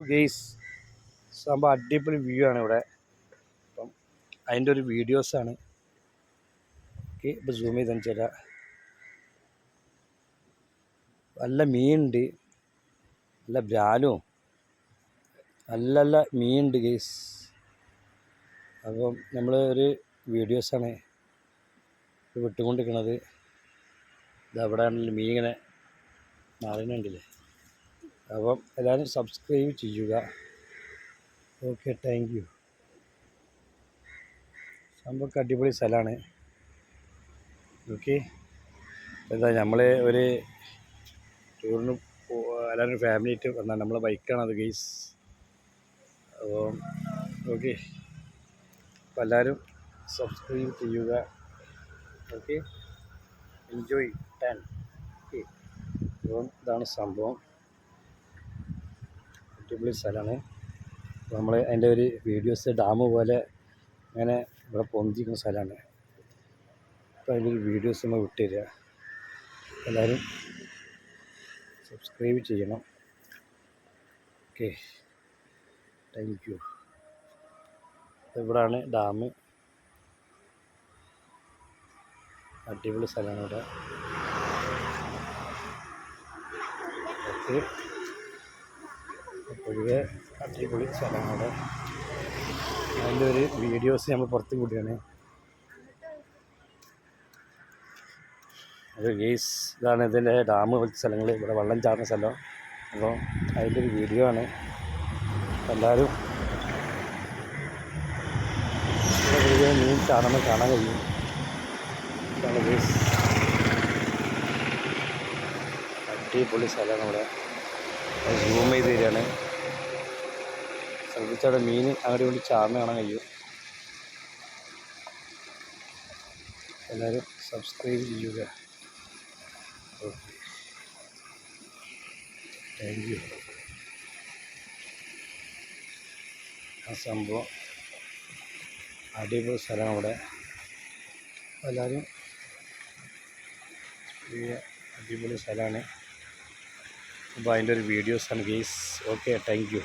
Guys സംഭവം അടിപൊളി view ആണ് ഇവിടെ. അപ്പം അതിൻ്റെ ഒരു വീഡിയോസാണ്. ഓക്കെ, ഇപ്പോൾ സൂം ചെയ്ത് കാണിച്ചു. നല്ല മീനുണ്ട്, നല്ല ബ്രാലും നല്ല നല്ല മീനുണ്ട് ഗെയ്സ്. അപ്പം നമ്മൾ ഒരു വീഡിയോസാണ് വിട്ടുകൊണ്ടിരിക്കുന്നത്. ഇത് അവിടെ ആണെങ്കിൽ മീൻ ഇങ്ങനെ മാറുന്നുണ്ടല്ലേ. അപ്പം എല്ലാവരും സബ്സ്ക്രൈബ് ചെയ്യുക. Okay, thank you. സംഭവം അടിപൊളി സ്ഥലമാണ്. ഓക്കെ, എന്താ നമ്മൾ ഒരു ടൂറിന് എല്ലാവരും ഫാമിലി ആയിട്ട് വന്നാൽ നമ്മളെ ബൈക്കാണത് ഗെയ്സ്. അപ്പോൾ ഓക്കെ, അപ്പോൾ എല്ലാവരും സബ്സ്ക്രൈബ് ചെയ്യുക. Okay, enjoy tan. ഓക്കെ, അപ്പം ഇതാണ് സംഭവം. അടിപൊളി സ്ഥലമാണ്. നമ്മൾ അതിൻ്റെ ഒരു വീഡിയോസ് ഡാം പോലെ അങ്ങനെ ഇവിടെ പൊന്തിക്കുന്ന സ്ഥലമാണ്. അപ്പോൾ അതിൻ്റെ ഒരു വീഡിയോസ് നമ്മൾ വിട്ടുതരിക. എല്ലാവരും സബ്സ്ക്രൈബ് ചെയ്യണം. Okay, thank you. ഇവിടാണ് ഡാം. അടിപൊളി സ്ഥലമാണ് ഇവിടെ. ഓക്കെ, പൊതുവെ അടിപൊളി സ്ഥലമാണ് ഇവിടെ. അതിൻ്റെ ഒരു വീഡിയോസ് നമ്മൾ പുറത്ത് കൂടിയാണ്. അത് ഗെയ്സ്, ഇതാണ് ഇതിൻ്റെ ഡാം പോലത്തെ സ്ഥലങ്ങൾ, ഇവിടെ വെള്ളം ചാടുന്ന സ്ഥലം. അപ്പോൾ അതിൻ്റെ ഒരു വീഡിയോ ആണ്. എല്ലാവരും ഇവിടെ മീൻ ചാടുമ്പോൾ കാണാൻ കഴിയും. ഇതാണ് ഗെയ്സ്, അടിപൊളി സ്ഥലമാണ് ഇവിടെ. സൂം ചെയ്ത് തരികയാണ്. ശ്രദ്ധിച്ചവിടെ മീൻ അങ്ങോട്ട് കൊണ്ട് ചാടുന്ന കാണാൻ കഴിയും. എല്ലാവരും സബ്സ്ക്രൈബ് ചെയ്യുക. Okay, thank you. ആ സംഭവം അടിപൊളി സ്ഥലമാണ് ഇവിടെ. എല്ലാവരും അടിപൊളി സ്ഥലമാണ്. അപ്പോൾ അതിൻ്റെ ഒരു വീഡിയോസാണ് ഗെയ്സ്. Okay, thank you.